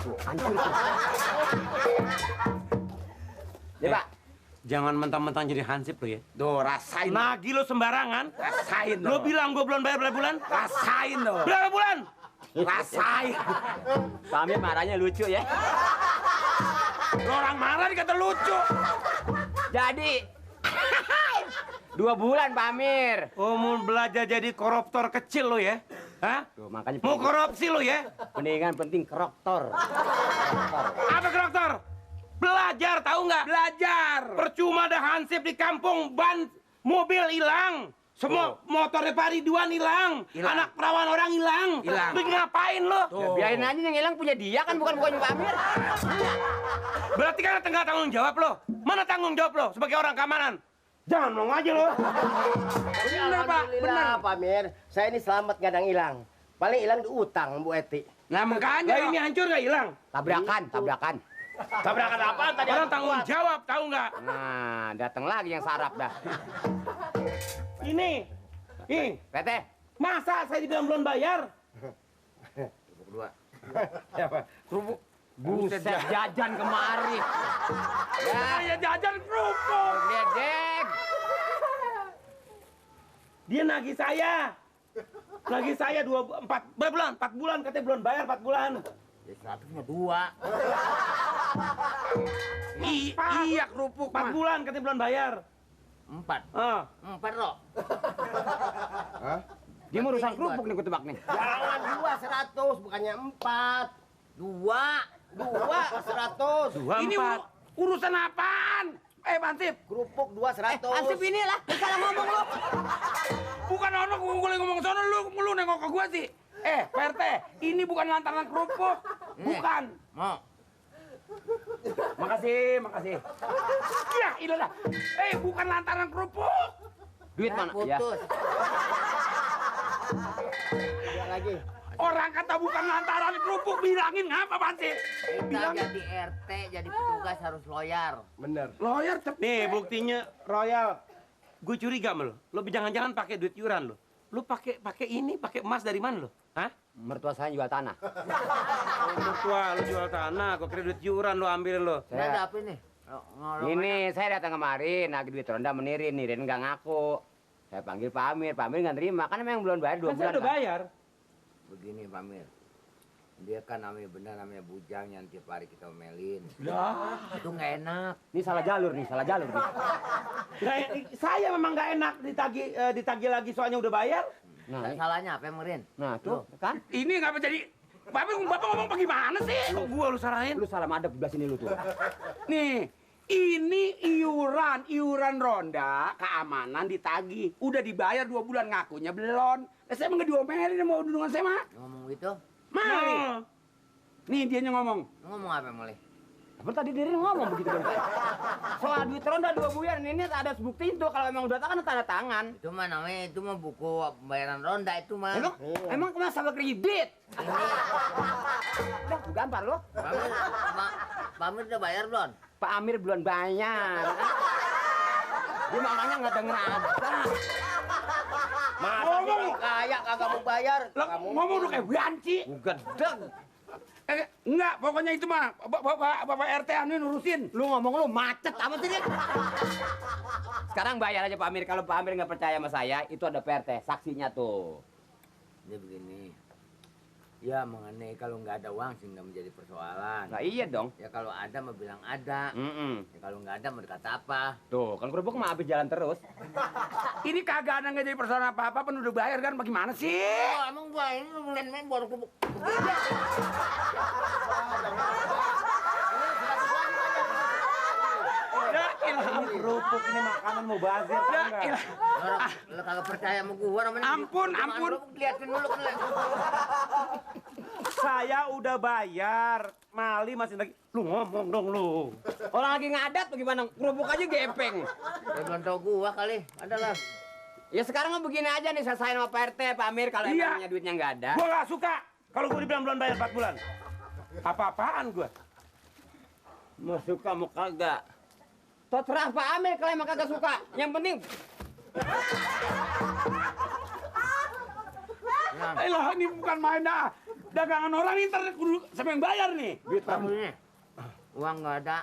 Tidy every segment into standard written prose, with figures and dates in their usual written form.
Tuh, hancur tuh. Ya, Pak. Jangan mentang-mentang jadi hansip lo ya. Duh, rasain. Nagih lo sembarangan. Rasain Lo lo. bilang gue belum bayar berapa bulan? Rasain lo. Berapa bulan? Rasain. Pak Amir marahnya lucu ya. Lo orang marah dikata lucu. Jadi 2 bulan Pak Amir. Oh, mau belajar jadi koruptor kecil lo ya? Hah? Tuh, makanya Mau korupsi lo ya? mendingan penting koruptor. Apa koruptor? Belajar, tahu nggak? Belajar. Percuma ada hansip di kampung, ban mobil hilang. Semua motornya Pak Ridwan hilang. Hilang. Anak perawan orang hilang. Hilang. Lu ngapain lo? Ya, biarin aja yang hilang punya dia kan bukan Pak Amir. Berarti kan nggak tanggung jawab lo. Mana tanggung jawab lo sebagai orang keamanan? Jangan ngomong aja lo. Bener Pak, bener. Pak Amir, saya ini selamat nggak ada yang hilang. Paling hilang di utang Bu Eti. Nah makanya Lah ini hancur nggak hilang? tabrakan. Tabrakan apaan tadi? Orang tanggung jawab, tahu nggak? Nah, datang lagi yang sarap dah. Ini, PT. masa saya dibilang belum bayar? Berdua. Kerupuk. Buset jajan kemari. Saya jajan kerupuk. Gedek. Dia nagih saya. Nagih saya 4 bulan, 4 bulan katanya belum bayar 4 bulan. Ya 100 2. Iya kerupuk 4 bulan katanya belum bayar. 4. Ah. 4 loh. Dia mau rusak kerupuk nih kutebak nih. Jangan 2 100, bukannya 4. 2 100. 2 Ini 4. urusan apaan? Hansip. Kerupuk 2 100. Hansip inilah, salah ngomong lu. Bukan orang ngomong sono lu nengok ke gua sih. Pak RT, ini bukan lantaran kerupuk. Bukan. Mau. Makasih. Ya, iyalah. Bukan lantaran kerupuk. Duit mana? Putus. Ya lagi. Orang kata bukan lantaran kerupuk, bilangin ngapa Hansip? Kita jadi RT, jadi petugas harus loyal. Bener. Lawyer Nih buktinya Royal. Gue curiga sama lo. Lo jangan-jangan pakai duit iuran lo. Lo pakai pakai emas dari mana lo? Hah? mertua saya jual tanah. Mertua lo jual tanah, kok kira duit iuran lo ambil lo. Ini ada apa nih? Ini saya datang kemarin, nagih duit ronda menirin nih, dan nggak ngaku. Saya panggil Pak Amir nggak terima, kan memang belum bayar 2 Kan bulan. saya udah bayar. Begini Pak Mir, dia kan namanya benar namanya bujang yang tiap hari kita omelin. Lah, Itu nggak enak. Ini salah jalur nih. saya memang nggak enak ditagih lagi soalnya udah bayar. Nah, Salahnya apa Merin? nah tuh kan. Ini ngapa jadi Bapak ngomong bagaimana sih? Kok gua lu salahin? Lu salah madep sebelah sini lu tuh. Nih, ini iuran ronda keamanan ditagih. Udah dibayar 2 bulan ngakunya belum. Saya emang nggak diomelin mau dudungan saya mah. Ngomong gitu? Mana nih? Nih dia ngomong. Ngomong apa mulai? Apa tadi diri ngomong begitu kan? Soal duit ronda 2 bulan ini ada bukti itu kalau emang udah kan tanda tangan. Itu mah namanya itu mah buku pembayaran ronda itu mah. Emang masalah kredit? Udah gampar lo. Pak Mir udah bayar belum? Pak Amir belum bayar. Dia mah orangnya nggak denger ada. Masa orang kaya kagak mau bayar? Lah, ngomong udah kayak banci. Gedeg. Enggak, pokoknya itu mah Bapak RT anu nurusin. Lu ngomong lu macet amat sih dia. Sekarang bayar aja Pak Amir. Kalau Pak Amir nggak percaya sama saya, itu ada PRT, saksinya tuh. Dia begini. Ya mengenai kalau nggak ada uang sih nggak menjadi persoalan. Nah iya dong. Ya kalau ada mah bilang ada. Ya kalau nggak ada mau dikata apa? Tuh, kan kerupuk mah habis jalan terus. Ini kagak ada nggak jadi persoalan apa-apa, kan udah bayar kan? Bagaimana sih? Oh, emang gua ini lu main baru kubuk. Ya ilah, ini kerupuk, ini makanan mau bazir, tau nggak? Lo kagak percaya sama gua namanya. Ampun. Liatin dulu kan. Saya udah bayar, Mali masih lagi. Lu ngomong dong lu. Orang lagi ngadat bagaimana? Kerupuk aja gepeng. Ya belum tau gua kali. Adalah. Ya sekarang mah begini aja nih, selesai sama Pak RT, Pak Amir kalau Iya. emangnya duitnya nggak ada. Gua nggak suka kalau gua dibilang belum bayar 4 bulan. Apa-apaan gua? Mau suka mau kagak. Terserah Pak Amir kalau emang kagak suka. Yang penting Elah, ini bukan main dah. dagangan orang ini ntar kudu siapa yang bayar nih? Duit kamu ini. Uang nggak ada.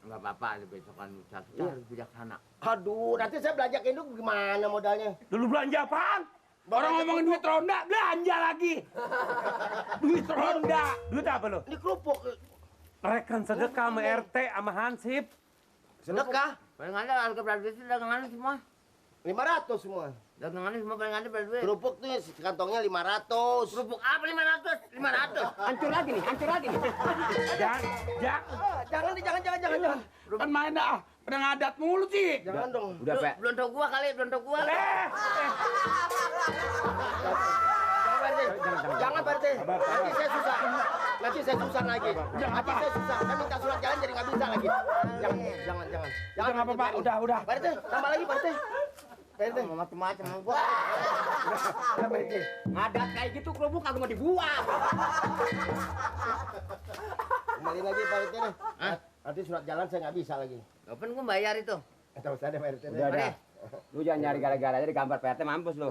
Nggak apa-apa, besokan secara bijaksana. Aduh, nanti saya belanja ke Induk gimana modalnya? Dulu belanja apaan? Orang ngomongin duit ronda, belanja lagi. Duit ronda. Duit apa lo? Ini kerupuk. Rekan sedekah sama RT sama Hansip. Sedekah Paling ada harga berapa sih dagangannya semua? 500 semua. Dagangannya semua paling ada berapa duit? Kerupuk tuh kantongnya 500. Kerupuk apa 500? 500. Hancur lagi nih. Jangan. Kan main dah. Pada ngadat mulu sih. Jangan dong. Udah, Pak. Belum tau gua kali, belum tau gua. Jangan Pak RT. Nanti saya susah. Nanti saya susah lagi. Nanti saya susah. Saya minta surat jalan jadi nggak bisa lagi. Jangan. Jangan apa Pak, udah. Pak RT, tambah lagi Pak RT. Pak RT. Macam-macam sama gua. Udah Pak RT. Ngadat kayak gitu kerupuk kagak mau dibuang. Kembali lagi Pak RT nih. Nanti surat jalan saya nggak bisa lagi. Kapan gua bayar itu? Nggak usah deh Pak RT. Udah. Lu jangan nyari gara-gara aja di gambar PT mampus lu.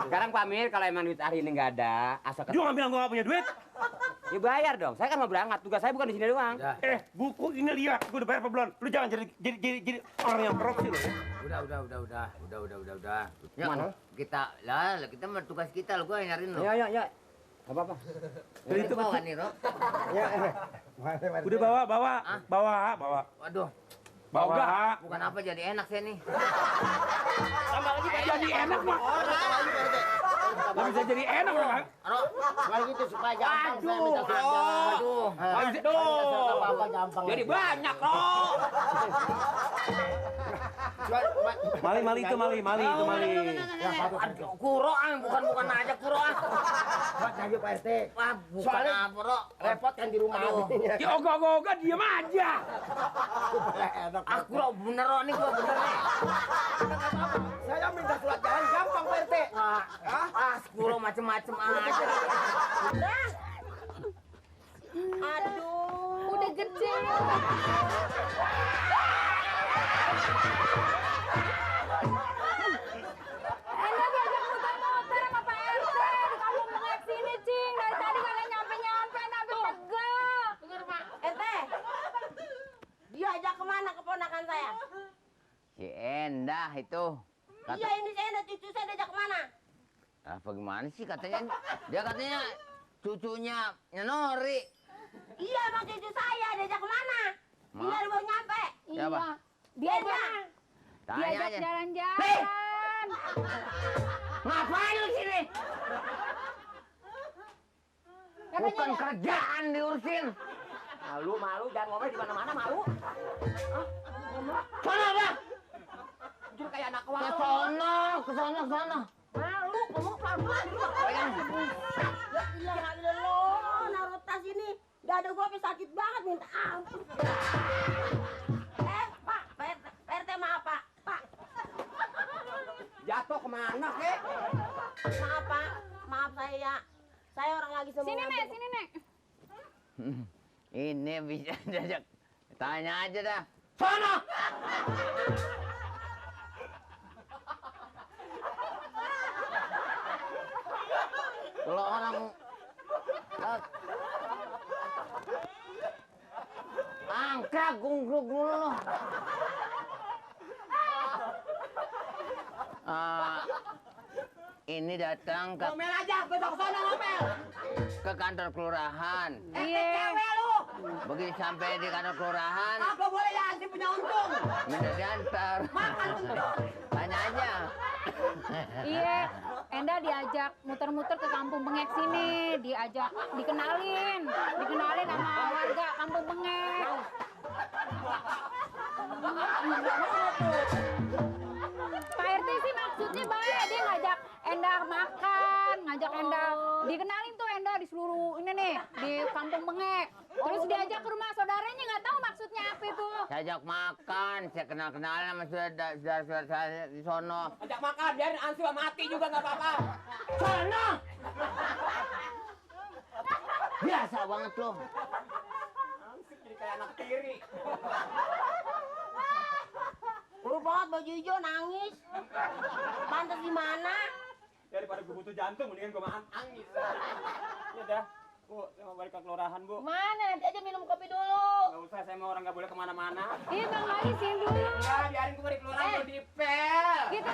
Sekarang Pak Amir kalau emang duit hari ini nggak ada, asal Dia nggak bilang gue nggak punya duit. ya bayar dong. Saya kan mau berangkat, tugas saya bukan di sini doang. Udah. Buku ini lihat, gue udah bayar apa belum? Lu jangan jadi orang yang korupsi lo. Udah. Ya, Mana? kita mah tugas kita lo, gua yang nyariin lo. Ya. Nggak apa-apa. Jadi itu bawa nih, Ro. Ya. Mana Pak RT? Udah bawa. Waduh, Bawa. bukan apa jadi enak saya nih. Tambah lagi Pak, jadi enak mah. Tambah lagi Pak RT. Nggak bisa jadi enak Pak. Ro, Kalau gitu supaya gampang saya minta surat jalan. aduh. Apa-apa gampang. Jadi banyak kok. Mali itu mali. Aduh, kuroan bukan aja kuroan. Surat lagi Pak RT. Wah, bukan Soalnya- apa, Ro. Repot kan di rumah. Aduh. Ya ogah-ogah diem aja. Enak. Aku Ro bener Ro nih gua bener nih. Saya minta surat jalan gampang Pak RT. Kulo macem-macem aja. Aduh, udah gede. Enak diajak muter-muter sama Pak RT di kampung Bengek sini, Cing. Dari tadi kagak nyampe-nyampe, sampai pegel. Dengar, Pak. RT, diajak kemana keponakan saya? Si Endah itu. Iya, ini saya ada cucu saya diajak kemana? Apa gimana sih katanya? Dia katanya cucunya Nori. Iya, emang cucu saya diajak kemana? Tinggal baru nyampe. Siapa? Diajak. Tanya Diajak aja. jalan-jalan. Ngapain lu sini? Bukan kerjaan diurusin. Malu, jangan ngomel di mana-mana malu. Sana apa? Jujur kayak anak Ke warung. sono. Malu, ngomong pelan-pelan. Ya ilah lo, naruh tas ini. Dada gua sampai sakit banget, minta ampun. Pak, PRT maaf, Pak. Pak, Jatuh kemana, kek? maaf, Pak. Maaf saya ya. Saya orang lagi semua. Sini, Nek, sini, Nek. Ini bisa diajak. Tanya aja dah. Sana. Kalau orang angkat gungruk dulu. Ini datang ke Ngomel aja, besok sono ngomel. kantor kelurahan. Cewek lu. Begitu sampai di kantor kelurahan, Kagak boleh ya, anti punya untung. minta diantar. Tanya aja. Iya, Enda diajak muter-muter ke kampung Bengek sini, dikenalin sama warga kampung Bengek. Pak RT sih maksudnya baik, dia ngajak Enda makan, ngajak Enda, dikenalin tuh Enda di seluruh ini nih, di kampung Bengek. Terus diajak ke rumah saudaranya, nggak tahu maksudnya apa itu. Saya ajak makan, saya kenal-kenalan sama saudara-saudara saya di sono. Ajak makan, biarin Ansu mati juga nggak apa-apa. Sono! Biasa banget loh. Jadi kayak anak tiri. Buruk banget baju hijau nangis. Pantas di mana? Daripada gue butuh jantung, mendingan gue nangis. Ya dah. Bu, saya mau balik ke kelurahan, Bu. Mana? Nanti aja minum kopi dulu. Nggak usah, saya mau orang nggak boleh kemana-mana. Ih, Bang Mali sini dulu. Ya, biarin gue balik kelurahan gue dipel. Kita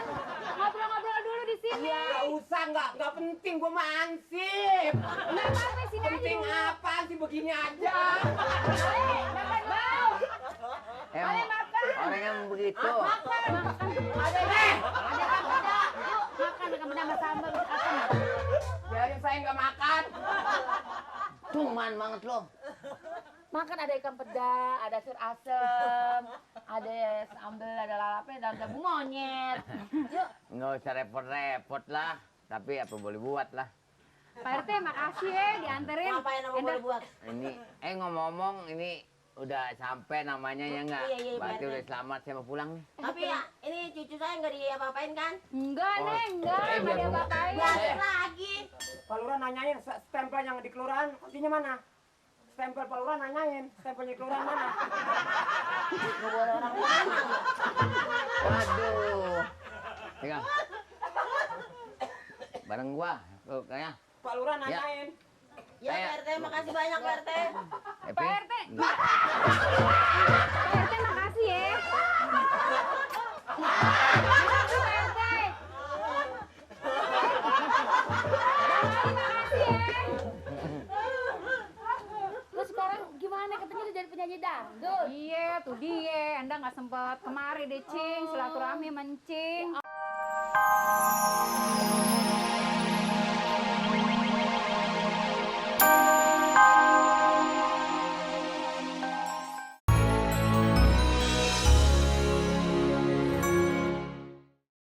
ngobrol-ngobrol dulu di sini. Nggak usah, nggak penting, gue mah ansip. Nggak apa-apa, sini aja Penting dulu. apa sih begini aja? Makan mau. Emang orang yang begitu. Makan. Ada apa? Yuk, makan dengan menambah sambal. Makan. Biarin saya nggak makan. Cuman banget lo. Makan ada ikan peda, ada sayur asem, ada sambal, ada lalapnya, ada jagung monyet. Yuk. Nggak usah repot-repot lah. Tapi apa boleh buat lah. Pak RT, makasih ya dianterin. Ngapain apa boleh buat? Ini, ngomong-ngomong ini udah sampai namanya ya nggak? Iya, iya, Berarti Pak RT. udah selamat, saya mau pulang nih. Tapi ya, ini cucu saya nggak diapa-apain kan? Enggak, Oh, Neng, enggak. biar Nggak ada gua- apa-apain. Balik lagi. Pak Lurah nanyain stempel yang di kelurahan, artinya mana? Stempel Pak Lurah nanyain, stempelnya kelurahan mana? Waduh. Pegang. Bareng gua, tuh kayaknya. Pak Lurah nanyain. Ya Pak RT, makasih banyak Pak RT. Epi? Pak RT. Enggak. Pak RT, makasih ya. Makasih, Pak RT. Makasih ya. Terus sekarang gimana? Katanya udah jadi penyanyi dangdut. Iya, tuh dia. Anda nggak sempat kemari deh, Cing. Silaturahmi mencing.